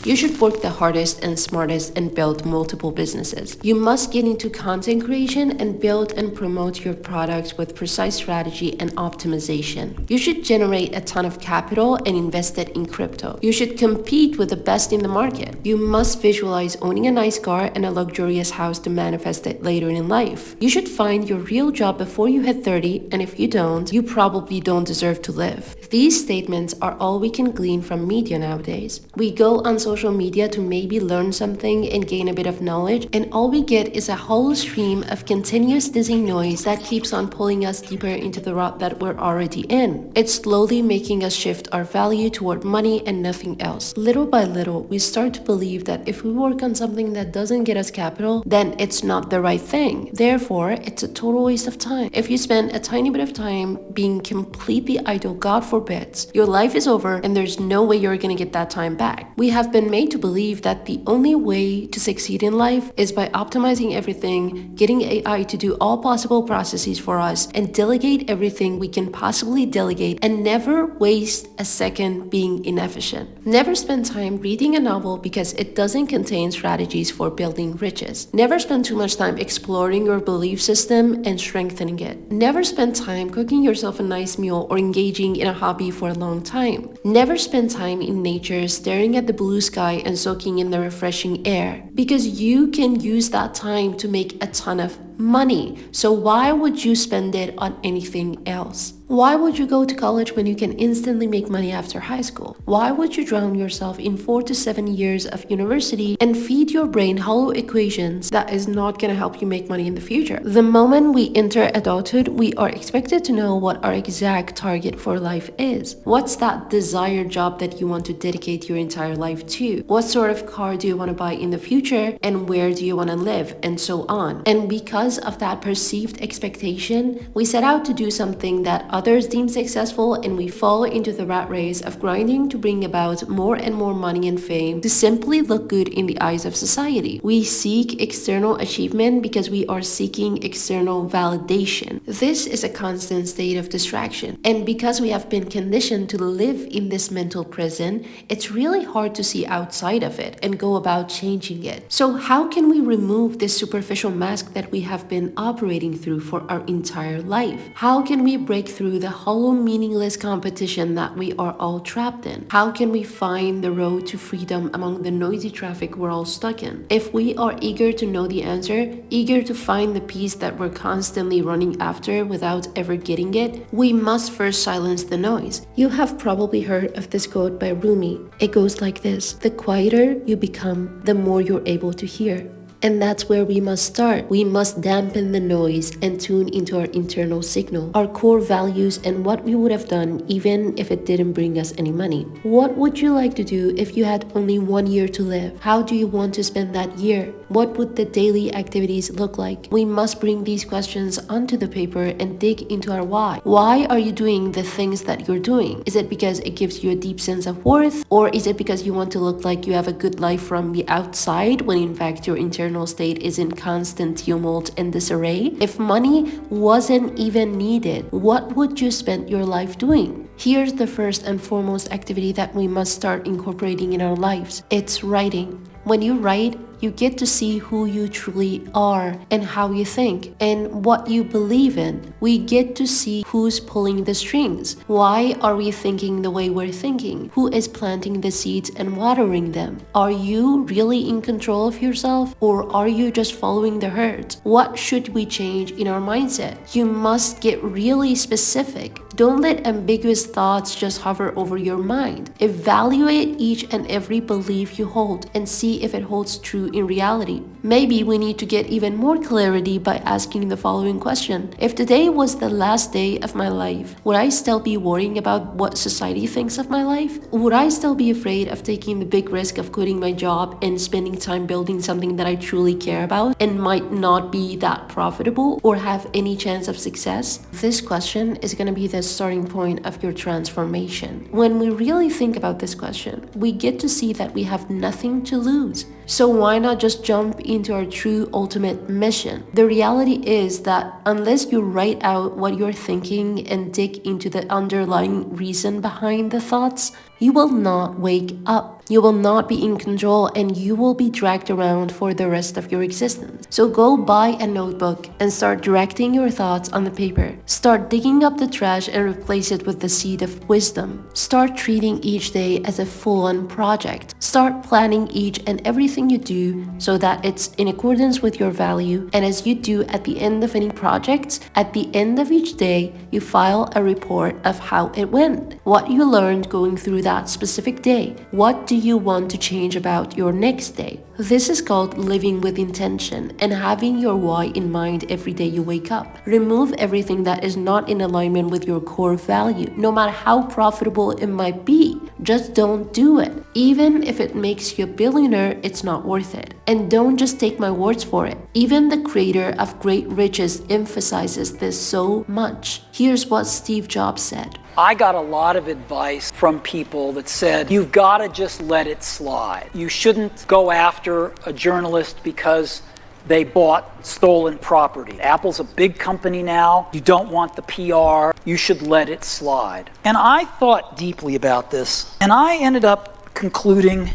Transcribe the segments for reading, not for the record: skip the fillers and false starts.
You should work the hardest and smartest and build multiple businesses. You must get into content creation and build and promote your products with precise strategy and optimization. You should generate a ton of capital and invest it in crypto. You should compete with the best in the market. You must visualize owning a nice car and a luxurious house to manifest it later in life. You should find your real job before you hit 30, and if you don't, you probably don't deserve to live. These statements are all we can glean from media nowadays. We go on social media to maybe learn something and gain a bit of knowledge, and all we get is a whole stream of continuous dizzy noise that keeps on pulling us deeper into the rut that we're already in. It's slowly making us shift our value toward money and nothing else. Little by little, we start to believe that if we work on something that doesn't get us capital, then it's not the right thing. Therefore, it's a total waste of time. If you spend a tiny bit of time being completely idle, God forbids, your life is over and there's no way you're gonna get that time back. We have been made to believe that the only way to succeed in life is by optimizing everything, getting AI to do all possible processes for us, and delegate everything we can possibly delegate, and never waste a second being inefficient. Never spend time reading a novel because it doesn't contain strategies for building riches. Never spend too much time exploring your belief system and strengthening it. Never spend time cooking yourself a nice meal or engaging in a hobby for a long time. Never spend time in nature staring at the blue sky and soaking in the refreshing air, because you can use that time to make a ton of money. So why would you spend it on anything else? Why would you go to college when you can instantly make money after high school? Why would you drown yourself in 4 to 7 years of university and feed your brain hollow equations that is not going to help you make money in the future? The moment we enter adulthood, we are expected to know what our exact target for life is. What's that desired job that you want to dedicate your entire life to? What sort of car do you want to buy in the future, and where do you want to live, and so on. And because of that perceived expectation, we set out to do something that others deem successful, and we fall into the rat race of grinding to bring about more and more money and fame to simply look good in the eyes of society. We seek external achievement because we are seeking external validation. This is a constant state of distraction, and because we have been conditioned to live in this mental prison, it's really hard to see outside of it and go about changing it. So how can we remove this superficial mask that we have been operating through for our entire life? How can we break through the hollow, meaningless competition that we are all trapped in? How can we find the road to freedom among the noisy traffic we're all stuck in? If we are eager to know the answer, eager to find the peace that we're constantly running after without ever getting it, we must first silence the noise. You have probably heard of this quote by Rumi. It goes like this: the quieter you become, the more you're able to hear. And that's where we must start. We must dampen the noise and tune into our internal signal, our core values, and what we would have done even if it didn't bring us any money. What would you like to do if you had only 1 year to live? How do you want to spend that year? What would the daily activities look like? We must bring these questions onto the paper and dig into our why. Why are you doing the things that you're doing? Is it because it gives you a deep sense of worth? Or is it because you want to look like you have a good life from the outside when in fact your internal state is in constant tumult and disarray? If money wasn't even needed, what would you spend your life doing? Here's the first and foremost activity that we must start incorporating in our lives. It's writing. When you write, you get to see who you truly are and how you think and what you believe in. We get to see who's pulling the strings. Why are we thinking the way we're thinking? Who is planting the seeds and watering them? Are you really in control of yourself, or are you just following the herd? What should we change in our mindset? You must get really specific. Don't let ambiguous thoughts just hover over your mind. Evaluate each and every belief you hold and see if it holds true in reality. Maybe we need to get even more clarity by asking the following question: if today was the last day of my life, would I still be worrying about what society thinks of my life? Would I still be afraid of taking the big risk of quitting my job and spending time building something that I truly care about and might not be that profitable or have any chance of success? This question is going to be the starting point of your transformation? When we really think about this question, we get to see that we have nothing to lose. So why not just jump into our true ultimate mission? The reality is that unless you write out what you're thinking and dig into the underlying reason behind the thoughts, you will not wake up. You will not be in control and you will be dragged around for the rest of your existence. So go buy a notebook and start directing your thoughts on the paper. Start digging up the trash and replace it with the seed of wisdom. Start treating each day as a full-on project. Start planning each and everything you do so that it's in accordance with your value. And as you do at the end of any project, at the end of each day, you file a report of how it went, what you learned going through that specific day, what do you want to change about your next day. This is called living with intention and having your why in mind every day you wake up. Remove everything that is not in alignment with your core value, no matter how profitable it might be. Just don't do it. Even if it makes you a billionaire, it's not worth it. And don't just take my words for it. Even the creator of Great Riches emphasizes this so much. Here's what Steve Jobs said. I got a lot of advice from people that said, you've got to just let it slide. You shouldn't go after a journalist because they bought stolen property. Apple's a big company now. You don't want the PR. You should let it slide. And I thought deeply about this, and I ended up concluding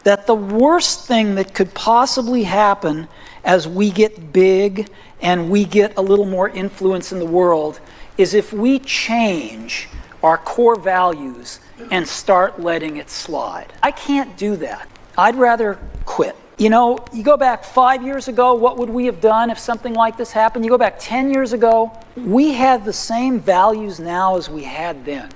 that the worst thing that could possibly happen as we get big and we get a little more influence in the world is if we change our core values and start letting it slide. I can't do that. I'd rather quit. You know, you go back 5 years ago, what would we have done if something like this happened? You go back 10 years ago, we had the same values now as we had then.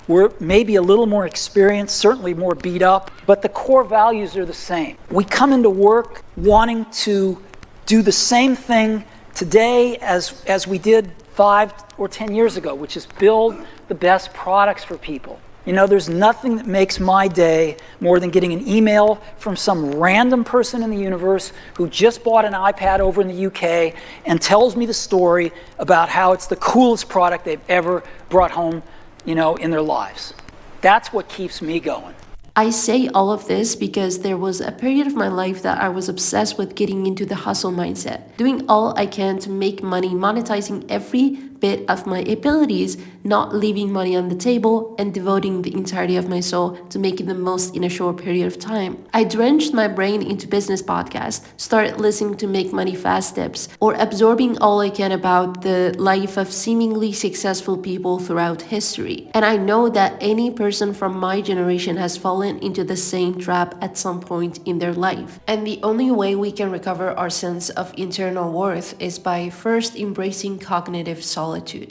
We're maybe a little more experienced, certainly more beat up, but the core values are the same. We come into work wanting to do the same thing today as we did 5 or 10 years ago, which is build the best products for people. You know, there's nothing that makes my day more than getting an email from some random person in the universe who just bought an iPad over in the UK and tells me the story about how it's the coolest product they've ever brought home, you know, in their lives. That's what keeps me going. I say all of this because there was a period of my life that I was obsessed with getting into the hustle mindset, doing all I can to make money, monetizing every bit of my abilities, not leaving money on the table, and devoting the entirety of my soul to making the most in a short period of time. I drenched my brain into business podcasts, started listening to make money fast tips, or absorbing all I can about the life of seemingly successful people throughout history. And I know that any person from my generation has fallen into the same trap at some point in their life. And the only way we can recover our sense of internal worth is by first embracing cognitive solitude.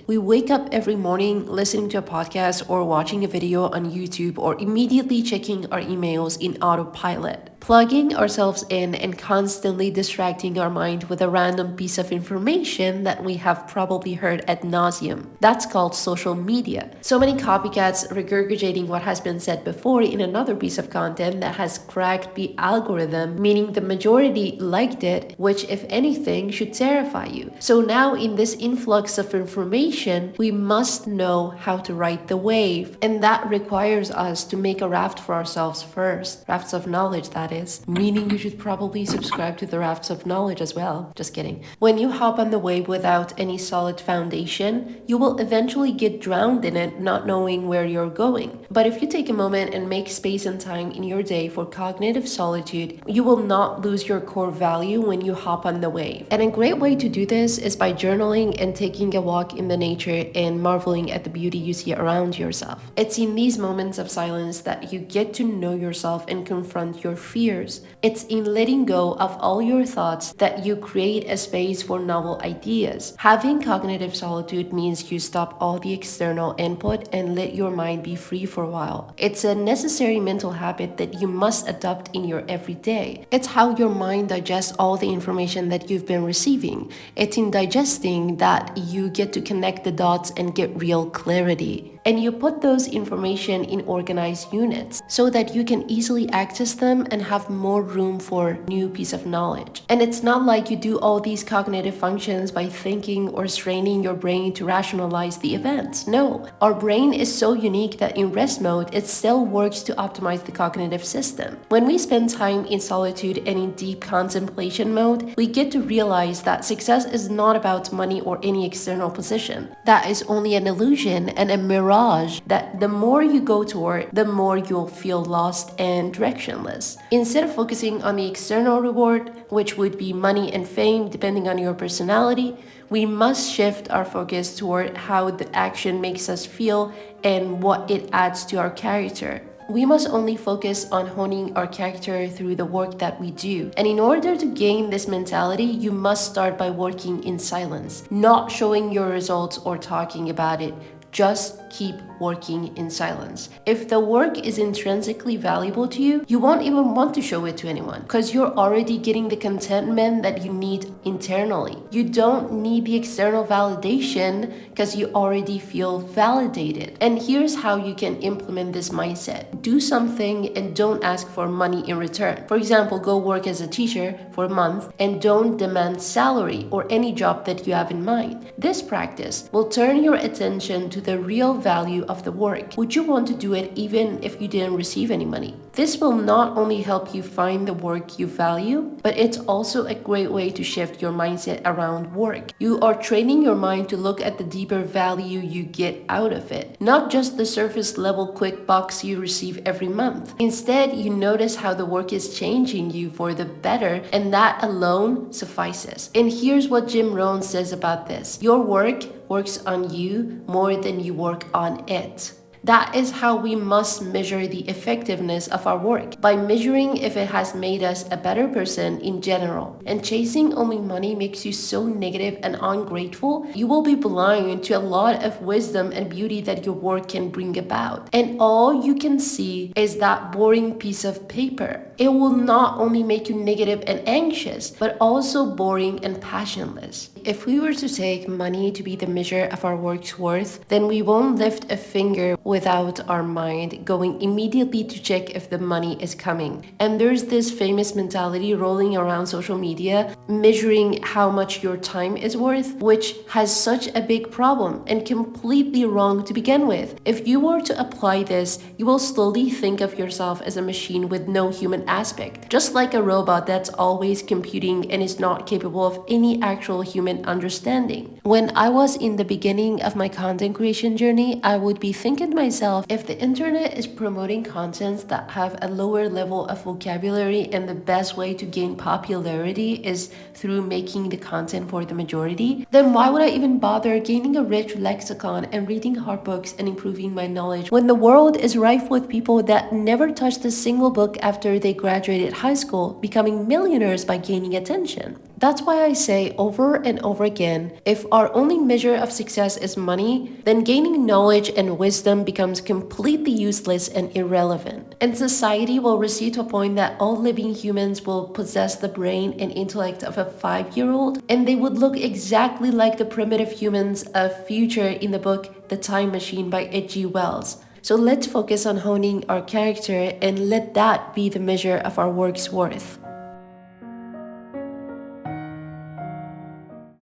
We wake up every morning listening to a podcast or watching a video on YouTube or immediately checking our emails in autopilot, plugging ourselves in and constantly distracting our mind with a random piece of information that we have probably heard ad nauseum. That's called social media. So many copycats regurgitating what has been said before in another piece of content that has cracked the algorithm, meaning the majority liked it, which if anything should terrify you. So now in this influx of information, we must know how to ride the wave, and that requires us to make a raft for ourselves first. Rafts of knowledge, that is. Meaning you should probably subscribe to the Rafts of Knowledge as well. Just kidding. When you hop on the wave without any solid foundation, you will eventually get drowned in it, not knowing where you're going. But if you take a moment and make space and time in your day for cognitive solitude, you will not lose your core value when you hop on the wave. And a great way to do this is by journaling and taking a walk in the nature and marveling at the beauty you see around yourself. It's in these moments of silence that you get to know yourself and confront your fears. It's in letting go of all your thoughts that you create a space for novel ideas. Having cognitive solitude means you stop all the external input and let your mind be free for a while. It's a necessary mental habit that you must adopt in your everyday. It's how your mind digests all the information that you've been receiving. It's in digesting that you get to connect the dots and get real clarity. and you put those information in organized units so that you can easily access them and have more room for new piece of knowledge. And it's not like you do all these cognitive functions by thinking or straining your brain to rationalize the events. No, our brain is so unique that in rest mode, it still works to optimize the cognitive system. When we spend time in solitude and in deep contemplation mode, we get to realize that success is not about money or any external position. That is only an illusion and a mirage that the more you go toward, the more you'll feel lost and directionless. Instead of focusing on the external reward, which would be money and fame depending on your personality, we must shift our focus toward how the action makes us feel and what it adds to our character. We must only focus on honing our character through the work that we do. And in order to gain this mentality, you must start by working in silence, not showing your results or talking about it. Just keep working in silence. If the work is intrinsically valuable to you, you won't even want to show it to anyone because you're already getting the contentment that you need internally. You don't need the external validation because you already feel validated. And here's how you can implement this mindset. Do something and don't ask for money in return. For example, go work as a teacher for a month and don't demand salary or any job that you have in mind. This practice will turn your attention to the real value of the work. Would you want to do it even if you didn't receive any money? This will not only help you find the work you value, but it's also a great way to shift your mindset around work. You are training your mind to look at the deeper value you get out of it, not just the surface level quick bucks you receive every month. Instead, you notice how the work is changing you for the better, and that alone suffices. And here's what Jim Rohn says about this. Your work works on you more than you work on it. That is how we must measure the effectiveness of our work, by measuring if it has made us a better person in general. And chasing only money makes you so negative and ungrateful, you will be blind to a lot of wisdom and beauty that your work can bring about. And all you can see is that boring piece of paper. It will not only make you negative and anxious, but also boring and passionless. If we were to take money to be the measure of our work's worth, then we won't lift a finger without our mind going immediately to check if the money is coming. And there's this famous mentality rolling around social media, measuring how much your time is worth, which has such a big problem and completely wrong to begin with. If you were to apply this, you will slowly think of yourself as a machine with no human aspect, just like a robot that's always computing and is not capable of any actual human understanding. When I was in the beginning of my content creation journey, I would be thinking to myself, if the internet is promoting contents that have a lower level of vocabulary and the best way to gain popularity is through making the content for the majority, then why would I even bother gaining a rich lexicon and reading hard books and improving my knowledge when the world is rife with people that never touched a single book after they graduated high school, becoming millionaires by gaining attention? That's why I say over and over again, if our only measure of success is money, then gaining knowledge and wisdom becomes completely useless and irrelevant. And society will recede to a point that all living humans will possess the brain and intellect of a 5-year-old, and they would look exactly like the primitive humans of Future in the book The Time Machine by H.G. Wells. So let's focus on honing our character and let that be the measure of our work's worth.